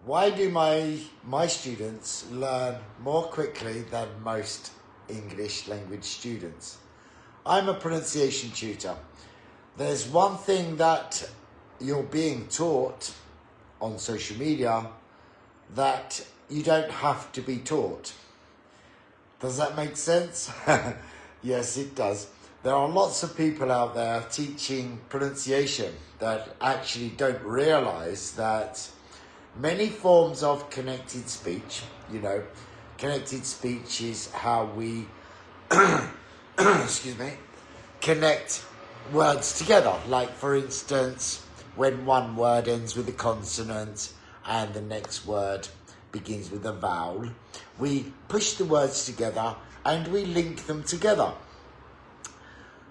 Why do my students learn more quickly than most English language students? I'm a pronunciation tutor. There's one thing that you're being taught on social media that you don't have to be taught. Does that make sense? Yes, it does. There are lots of people out there teaching pronunciation that actually don't realize that many forms of connected speech, connected speech is how we, excuse me, connect words together. Like, for instance, when one word ends with a consonant and the next word begins with a vowel, we push the words together and we link them together.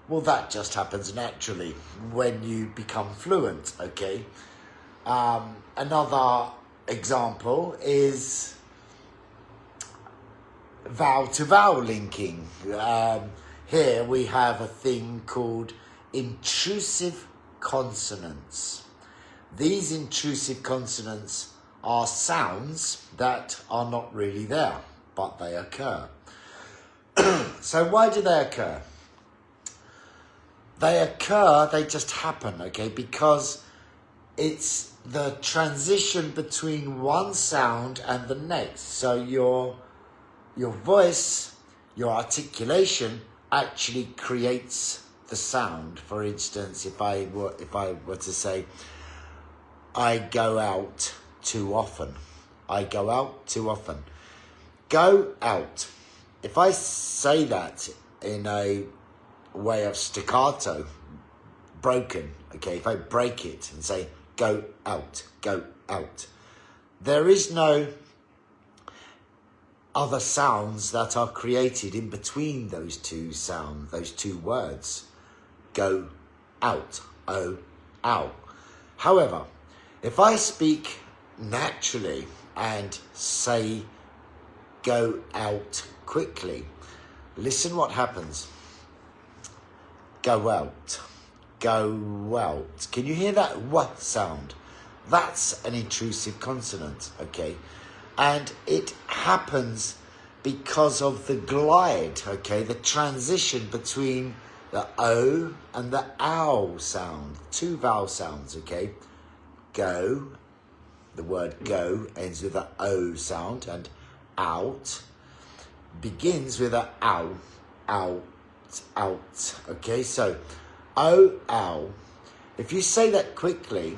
Well, that just happens naturally when you become fluent, okay? Another example is vowel to vowel linking. Here we have a thing called intrusive consonants. These intrusive consonants are sounds that are not really there, but they occur. So why do they occur? They just happen, okay, because it's the transition between one sound and the next. So your voice, your articulation actually creates the sound. For instance, if I were to say, I go out too often. I go out too often. Go out. If I say that in a way of staccato, broken, okay, if I break it and say, go out, there is no other sounds that are created in between those two sounds, those two words. Go out, oh, ow. However, if I speak naturally and say go out quickly, listen what happens. Go out, go out. Can you hear that w sound? That's an intrusive consonant, okay? And it happens because of the glide, okay? The transition between the O and the ow sound, two vowel sounds, okay? Go, the word go ends with an O sound, and out begins with an ow, out, okay? So, O, ow. If you say that quickly,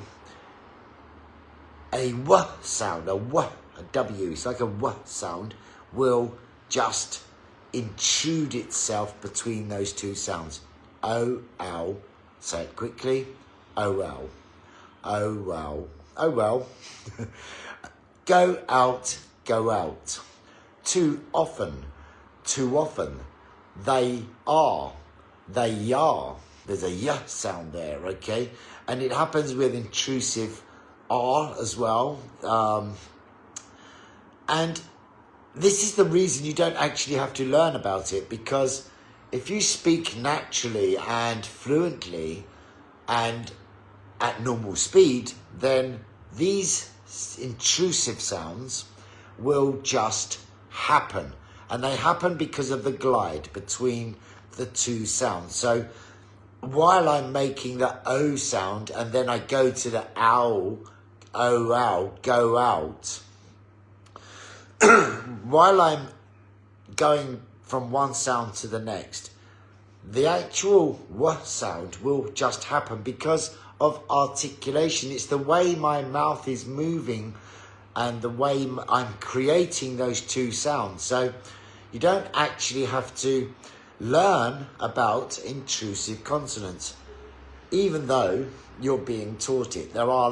a w sound, a W, it's like a w sound, will just intrude itself between those two sounds. O, ow. Say it quickly. Oh, well. Oh, well. Oh, well. Go out, go out. Too often. Too often. They are. They are. There's a y sound there, okay? And it happens with intrusive R as well. And this is the reason you don't actually have to learn about it, because if you speak naturally and fluently and at normal speed, then these intrusive sounds will just happen. And they happen because of the glide between the two sounds. So while I'm making the O sound and then I go to the ow, oh, ow, go out, while I'm going from one sound to the next, the actual w sound will just happen because of articulation. It's the way my mouth is moving and the way I'm creating those two sounds. So you don't actually have to learn about intrusive consonants, even though you're being taught it. There are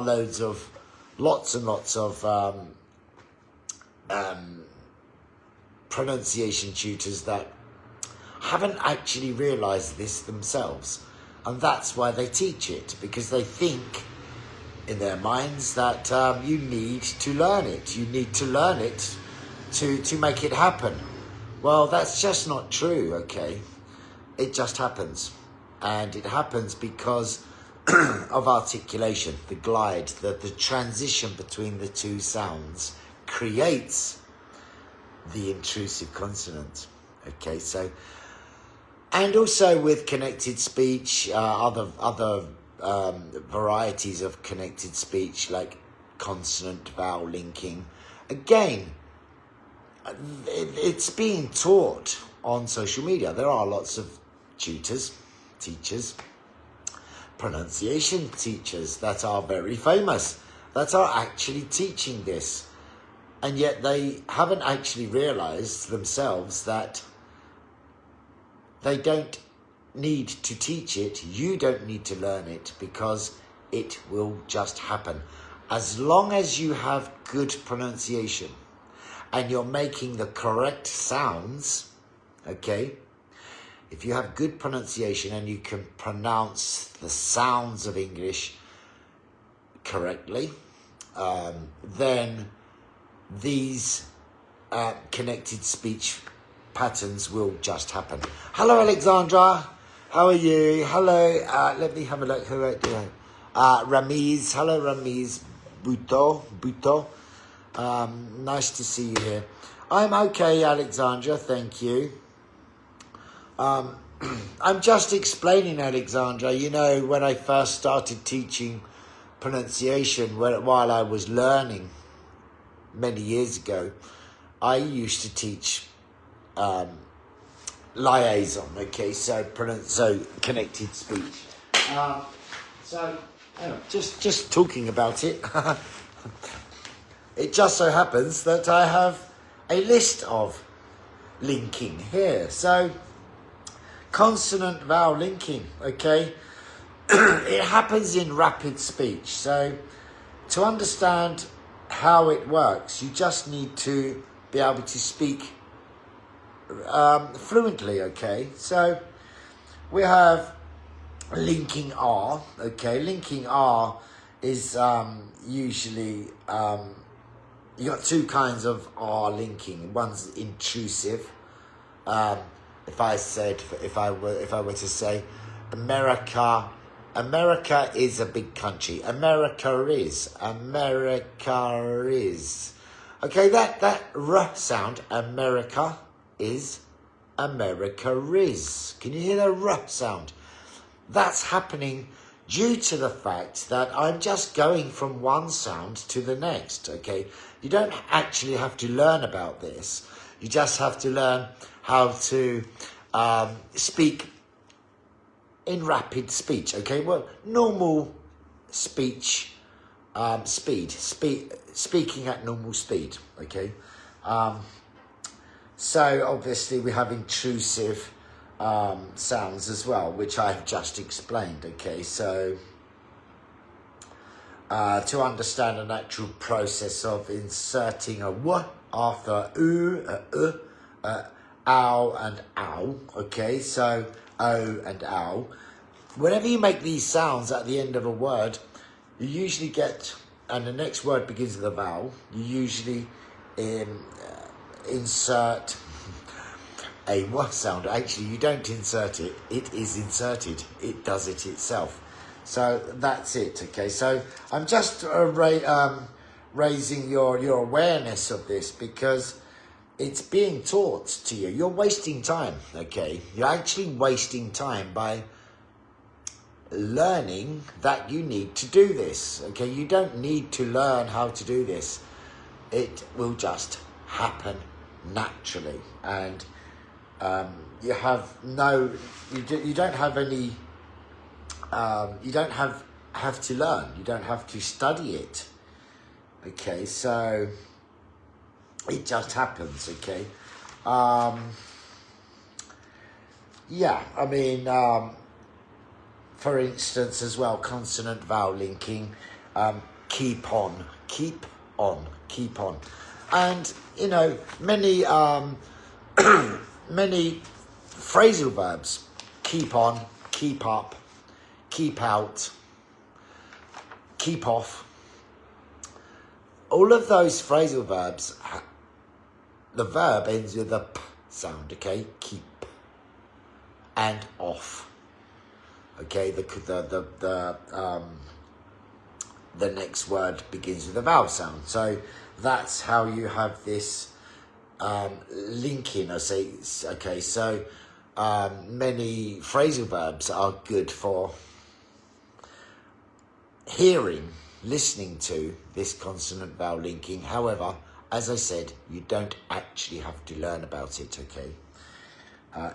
lots and lots of pronunciation tutors that haven't actually realised this themselves, and that's why they teach it, because they think in their minds that you need to learn it. You need to learn it to make it happen. Well, that's just not true, okay? It just happens, and it happens because of articulation, the glide, the transition between the two sounds creates the intrusive consonant. Okay, so, and also with connected speech, other varieties of connected speech like consonant vowel linking. Again, it's being taught on social media. There are lots of tutors, teachers, pronunciation teachers that are very famous, that are actually teaching this. And yet they haven't actually realised themselves that they don't need to teach it. You don't need to learn it, because it will just happen. As long as you have good pronunciation and you're making the correct sounds, okay? If you have good pronunciation and you can pronounce the sounds of English correctly, then these connected speech patterns will just happen. Hello, Alexandra. How are you? Hello. Let me have a look. Who are you? Ramiz. Hello, Ramiz. Buto. Nice to see you here. I'm okay, Alexandra. Thank you. I'm just explaining, Alexandra. You know, when I first started teaching pronunciation, while I was learning many years ago, I used to teach liaison. Okay, so connected speech. Just talking about it. It just so happens that I have a list of linking here. So consonant vowel linking. Okay, it happens in rapid speech. So to understand how it works, you just need to be able to speak fluently. Okay, so we have linking R. Okay, linking R is usually you got two kinds of R linking. One's intrusive. If I were to say America is a big country. America is. Okay, that R sound, America is. Can you hear the R sound? That's happening due to the fact that I'm just going from one sound to the next, okay? You don't actually have to learn about this. You just have to learn how to speak in rapid speech, okay? Well, normal speech, speaking at normal speed, okay? So obviously we have intrusive sounds as well, which I've just explained, okay? So to understand an actual process of inserting a w after u, ow and ow, okay? So o and ow. Whenever you make these sounds at the end of a word, you usually get, and the next word begins with a vowel, you usually insert a w sound. Actually, you don't insert it. It is inserted. It does it itself. So that's it, okay? So I'm just raising your awareness of this, because it's being taught to you. You're wasting time, okay? You're actually wasting time by learning that you need to do this, okay? You don't need to learn how to do this. It will just happen naturally, and you have you don't have any you don't have to learn. You don't have to study it, okay? So it just happens, okay? Yeah, I mean, for instance as well, consonant vowel linking, keep on. And, you know, many many phrasal verbs, keep on, keep up, keep out, keep off. All of those phrasal verbs, the verb ends with a p sound, okay? Keep and off. Okay, the next word begins with a vowel sound. So that's how you have this linking. I say, okay, so many phrasal verbs are good for hearing, listening to this consonant vowel linking. However, as I said, you don't actually have to learn about it, okay?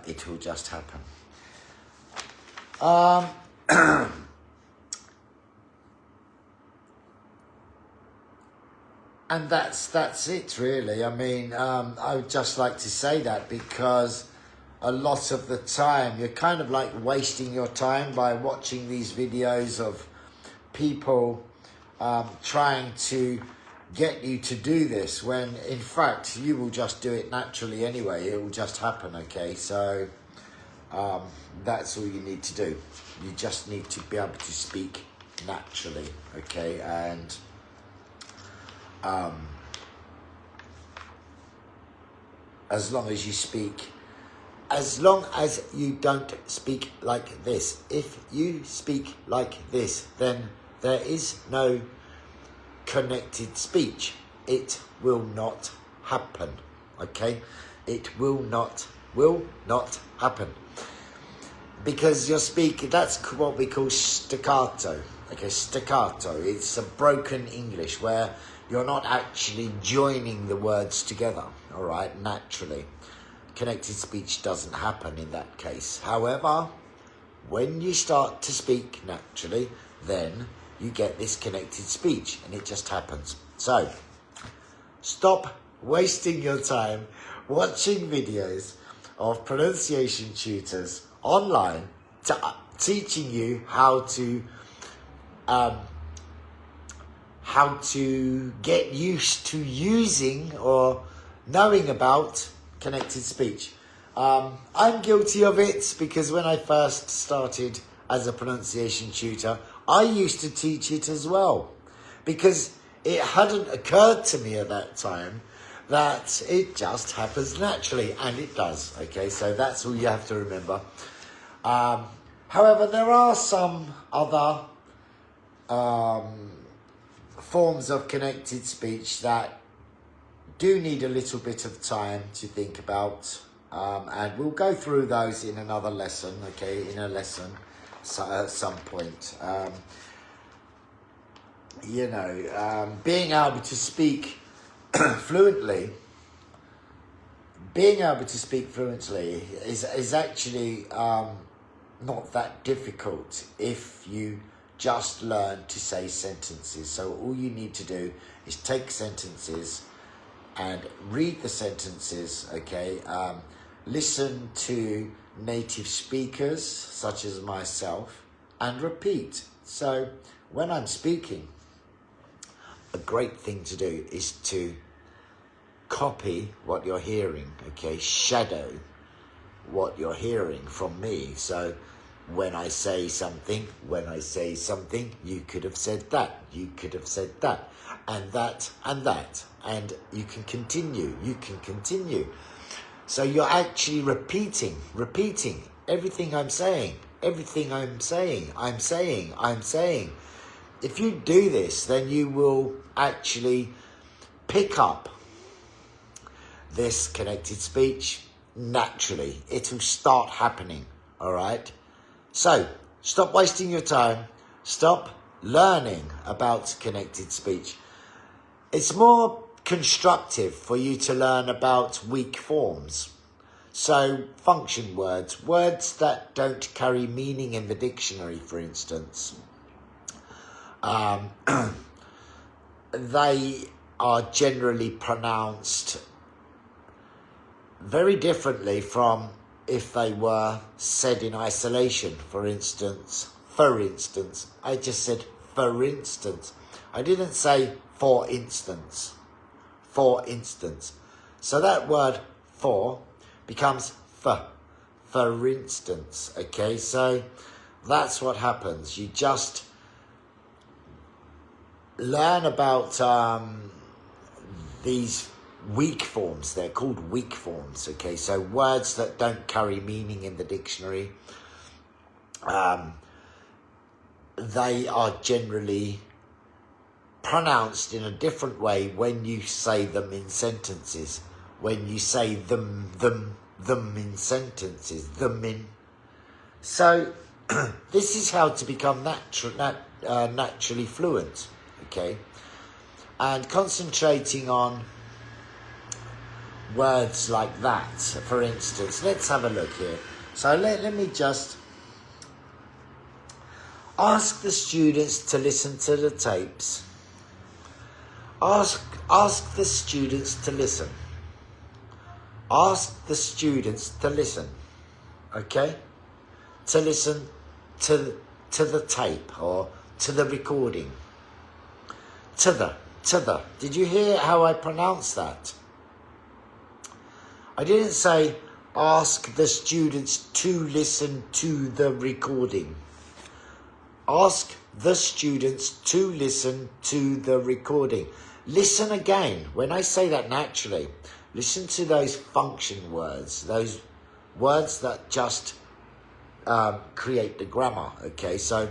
It will just happen. And that's it, really. I mean, I would just like to say that because a lot of the time you're kind of like wasting your time by watching these videos of people trying to get you to do this, when in fact you will just do it naturally anyway. It will just happen, okay? So that's all you need to do. You just need to be able to speak naturally, okay? And as long as you don't speak like this. If you speak like this, then there is no connected speech. It will not happen, okay? It will not happen. Because you're speaking, that's what we call staccato, okay? Staccato, it's a broken English where you're not actually joining the words together, all right, naturally. Connected speech doesn't happen in that case. However, when you start to speak naturally, then you get this connected speech, and it just happens. So, stop wasting your time watching videos of pronunciation tutors online teaching you how to get used to using or knowing about connected speech. I'm guilty of it because when I first started as a pronunciation tutor, I used to teach it as well, because it hadn't occurred to me at that time that it just happens naturally, and it does, okay? So that's all you have to remember. However, there are some other forms of connected speech that do need a little bit of time to think about, and we'll go through those in another lesson, okay, in a lesson at some point. Being able to speak fluently is actually not that difficult if you just learn to say sentences. So all you need to do is take sentences and read the sentences, okay? Listen to native speakers, such as myself, and repeat. So when I'm speaking, a great thing to do is to copy what you're hearing, okay? Shadow what you're hearing from me. So when I say something, you could have said that, you could have said that, and that, and you can continue. So you're actually repeating everything I'm saying. If you do this, then you will actually pick up this connected speech naturally. It will start happening, all right? So, stop wasting your time. Stop learning about connected speech. It's more constructive for you to learn about weak forms. So, function words that don't carry meaning in the dictionary, for instance. They are generally pronounced very differently from if they were said in isolation. For instance, I just said for instance. I didn't say for instance. So that word for becomes for instance, okay? So that's what happens. You just learn about these weak forms. They're called weak forms, okay? So words that don't carry meaning in the dictionary. they are generally pronounced in a different way when you say them in sentences. When you say them in sentences, them in. So this is how to become naturally fluent, okay? And concentrating on words like that, for instance. Let's have a look here. So let me just ask the students to listen to the tapes. Ask the students to listen. Ask the students to listen, okay? To listen to the tape or to the recording. To the. Did you hear how I pronounced that? I didn't say ask the students to listen to the recording. Ask the students to listen to the recording. Listen again. When I say that naturally, listen to those function words, those words that just create the grammar, okay? So,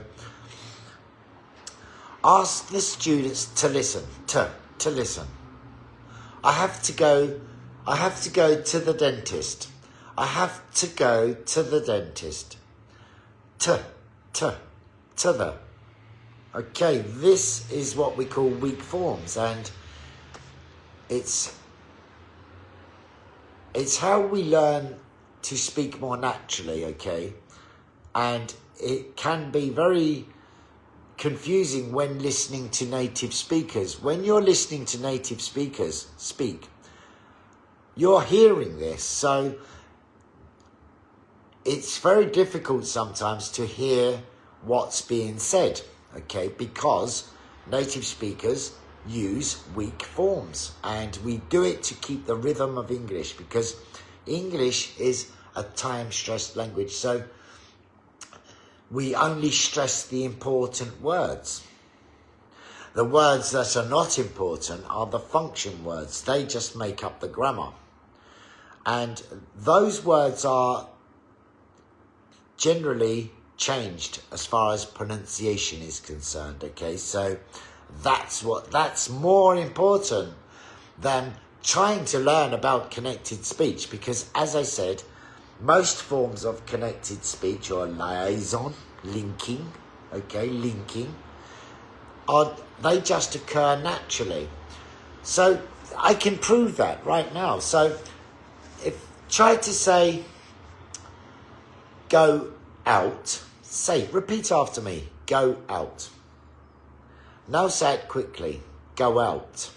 ask the students to listen, to listen. I have to go to the dentist. I have to go to the dentist. To the. Okay, this is what we call weak forms, and it's how we learn to speak more naturally, okay? And it can be very confusing when listening to native speakers. When you're listening to native speakers speak, you're hearing this, so it's very difficult sometimes to hear what's being said, okay? Because native speakers use weak forms, and we do it to keep the rhythm of English, because English is a time-stressed language, so we only stress the important words. The words that are not important are the function words. They just make up the grammar. And those words are generally changed as far as pronunciation is concerned, okay? So that's more important than trying to learn about connected speech, because as I said, most forms of connected speech or liaison, linking, okay, linking, they just occur naturally. So I can prove that right now. So try to say go out. Repeat after me, go out. Now say it quickly, go out.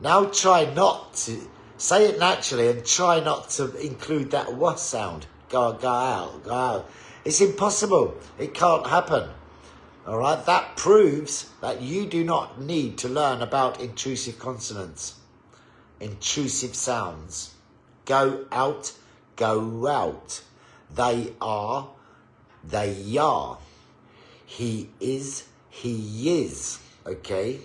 Now try not to, say it naturally and try not to include that what sound. Go out. It's impossible. It can't happen. All right, that proves that you do not need to learn about intrusive consonants, intrusive sounds. Go out, go out. They are, they are. He is, he is. Okay?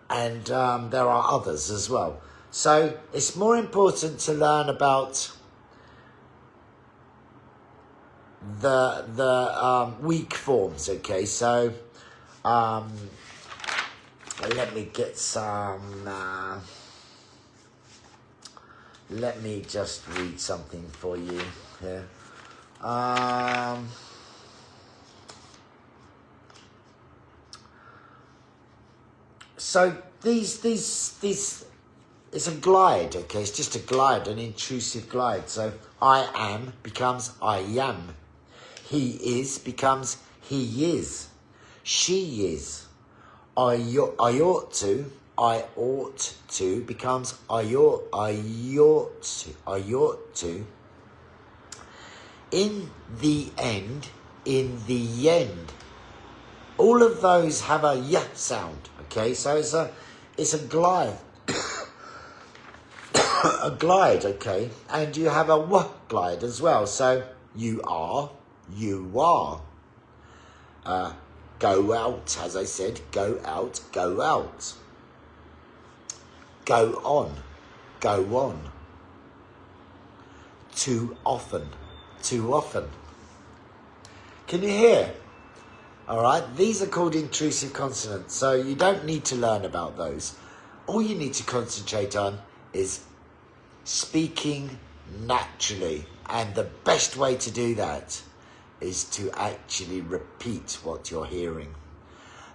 And there are others as well. So it's more important to learn about the weak forms, okay? So let me get some, let me just read something for you here. So these, it's a glide, okay? It's just a glide, an intrusive glide. So I am becomes I am. He is becomes he is. She is. I ought to becomes I ought to. In the end. All of those have a y sound, okay? So it's a glide. A glide, okay? And you have a w glide as well. So you are. Go out, as I said, go out. Go on. Too often. Can you hear? All right, these are called intrusive consonants, so you don't need to learn about those. All you need to concentrate on is speaking naturally, and the best way to do that is to actually repeat what you're hearing.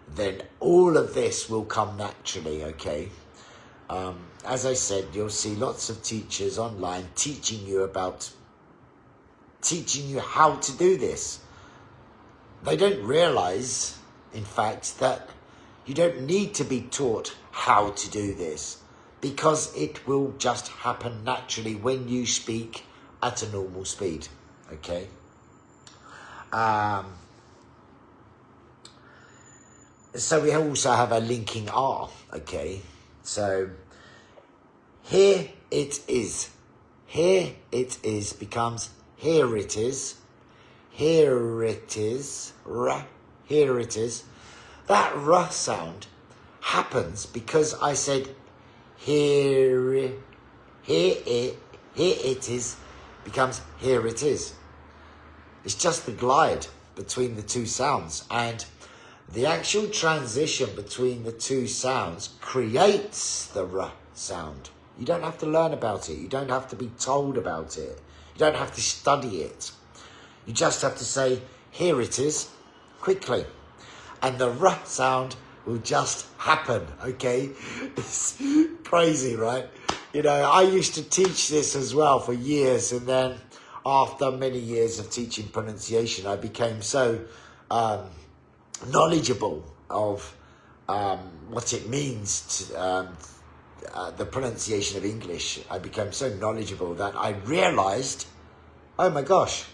Then all of this will come naturally, okay? As I said, you'll see lots of teachers online teaching you how to do this. They don't realize, in fact, that you don't need to be taught how to do this, because it will just happen naturally when you speak at a normal speed, okay? So we also have a linking R, okay? So here it is. Here it is becomes here it is. Here it is. Here it is. That R sound happens because I said here it is becomes here it is. It's just the glide between the two sounds, and the actual transition between the two sounds creates the R sound. You don't have to learn about it. You don't have to be told about it. You don't have to study it. You just have to say, here it is, quickly. And the R sound will just happen, okay? It's crazy, right? You know, I used to teach this as well for years, and then after many years of teaching pronunciation, I became so knowledgeable of what it means to the pronunciation of English. I became so knowledgeable that I realized, oh my gosh,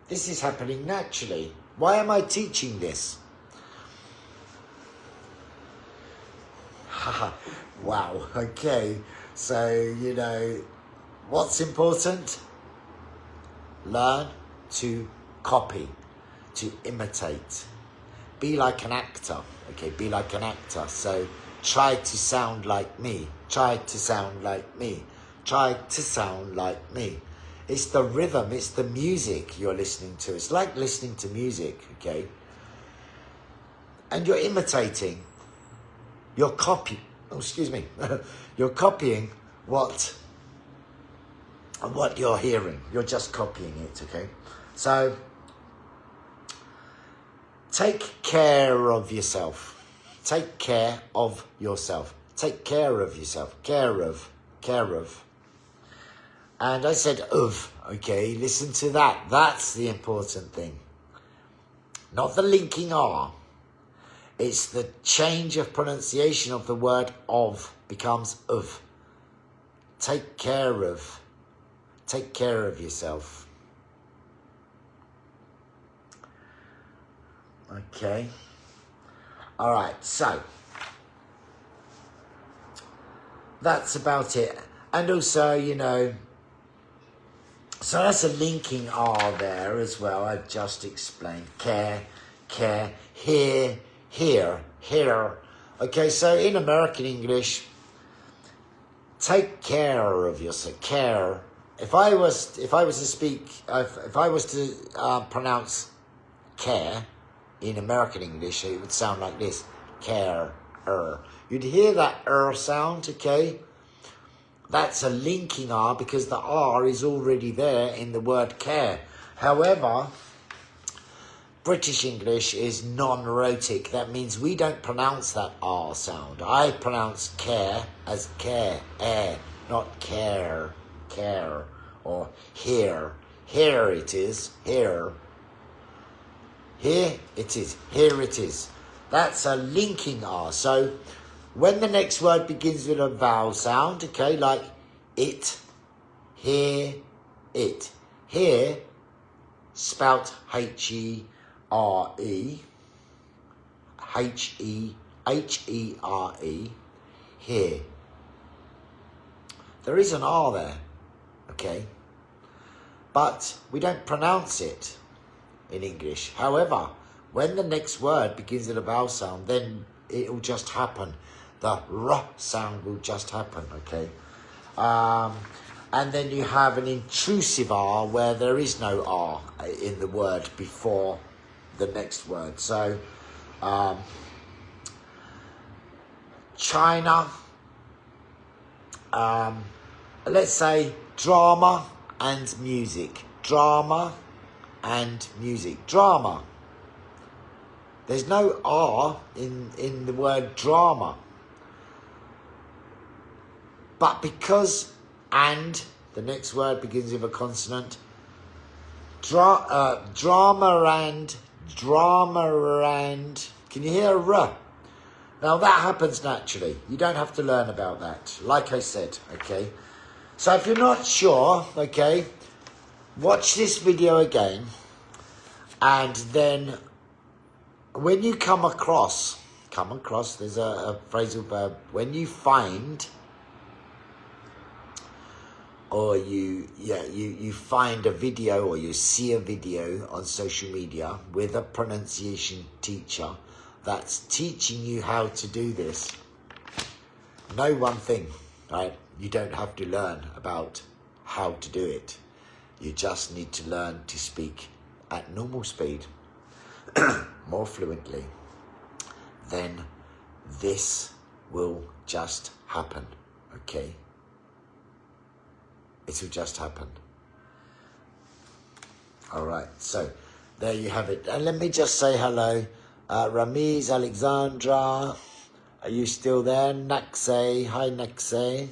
this is happening naturally. Why am I teaching this? Wow, okay. So, you know, what's important? Learn to copy, to imitate. Be like an actor, okay? Be like an actor. So try to sound like me. Try to sound like me. Try to sound like me. It's the rhythm, it's the music you're listening to. It's like listening to music, okay? And you're imitating. You're copying. Oh, excuse me. You're copying what you're hearing. You're just copying it, okay? So take care of yourself. Take care of yourself. Take care of yourself. Care of. And I said of, okay? Listen to that. That's the important thing. Not the linking R. It's the change of pronunciation of the word of becomes of. Take care of. Take care of yourself. Okay. All right. So that's about it. And also, you know, so that's a linking R there as well. I've just explained. Care, here. Okay, so in American English, take care of yourself. Care. If I was to pronounce care in American English, it would sound like this: care. You'd hear that sound, okay? That's a linking R because the R is already there in the word care. However, British English is non-rhotic. That means we don't pronounce that R sound. I pronounce care as care, not care, or here. Here it is, here. Here it is, here it is. That's a linking R. So when the next word begins with a vowel sound, okay, like it, here, it. Here, spelt H-E-R-E, H-E-R-E, here. There is an R there, okay? But we don't pronounce it in English. However, when the next word begins with a vowel sound, then it will just happen. The R sound will just happen, okay? And then you have an intrusive R where there is no R in the word before the next word. So, China, let's say drama and music. Drama and music. Drama. There's no R in the word drama. But because and, the next word begins with a consonant, drama and, can you hear a R? Now that happens naturally. You don't have to learn about that, like I said, okay? So if you're not sure, okay, watch this video again, and then when you come across, there's a phrasal verb, when you find, or you find a video, or you see a video on social media with a pronunciation teacher that's teaching you how to do this, know one thing, right? You don't have to learn about how to do it. You just need to learn to speak at normal speed, more fluently. Then this will just happen, okay? It will just happen. All right, so there you have it. And let me just say hello. Ramiz, Alexandra, are you still there? Naxe, hi Naxe.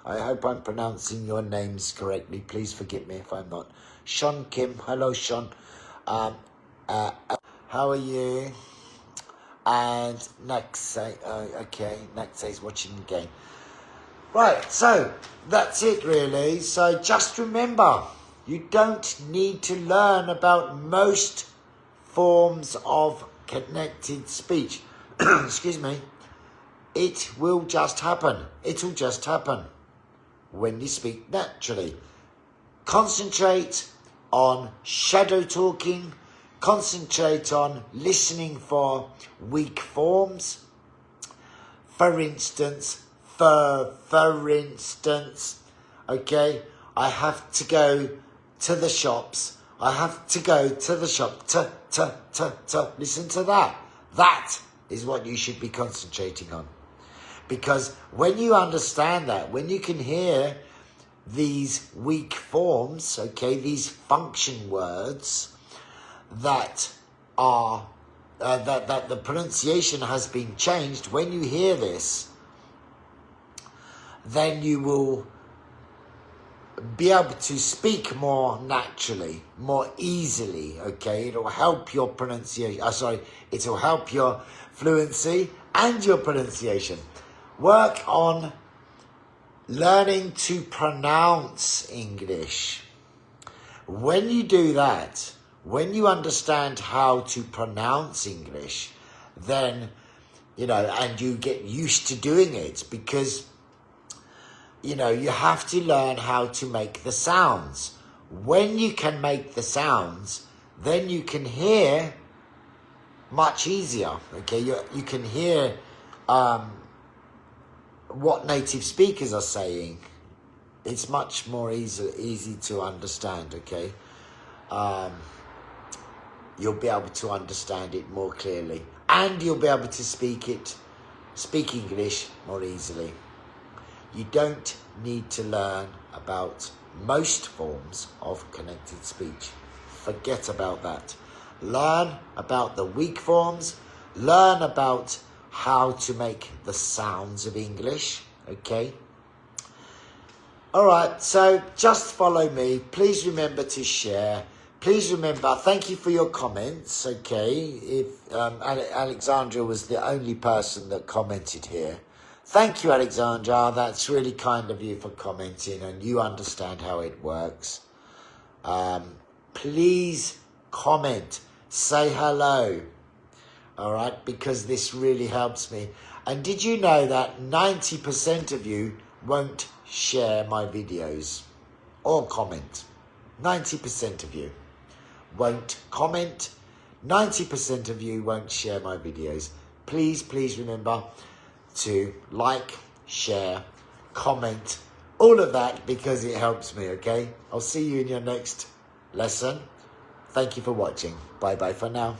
I hope I'm pronouncing your names correctly. Please forgive me if I'm not. Sean Kim, hello Sean. How are you? And Naxe, okay, Naxe's watching the game. Right, so that's it really. So just remember, you don't need to learn about most forms of connected speech. Excuse me. It will just happen. It will just happen when you speak naturally. Concentrate on shadow talking. Concentrate on listening for weak forms. For instance, okay, I have to go to the shops. I have to go to the shop. Listen to that. That is what you should be concentrating on. Because when you understand that, when you can hear these weak forms, okay, these function words that are, that the pronunciation has been changed, when you hear this, then you will be able to speak more naturally, more easily, okay? It'll help your pronunciation, it'll help your fluency and your pronunciation. Work on learning to pronounce English. When you do that, when you understand how to pronounce English, then, and you get used to doing it, because you have to learn how to make the sounds. When you can make the sounds, then you can hear much easier, okay? You can hear what native speakers are saying. It's much more easy to understand, okay? You'll be able to understand it more clearly, and you'll be able to speak English more easily. You don't need to learn about most forms of connected speech. Forget about that. Learn about the weak forms. Learn about how to make the sounds of English, okay? All right, so just follow me. Please remember to share. Please remember, thank you for your comments, okay? If Alexandra was the only person that commented here. Thank you, Alexandra. That's really kind of you for commenting, and you understand how it works. Please comment. Say hello. All right, because this really helps me. And did you know that 90% of you won't share my videos or comment? 90% of you won't comment. 90% of you won't share my videos. Please remember to like, share, comment, all of that, because it helps me, okay? I'll see you in your next lesson. Thank you for watching. Bye-bye for now.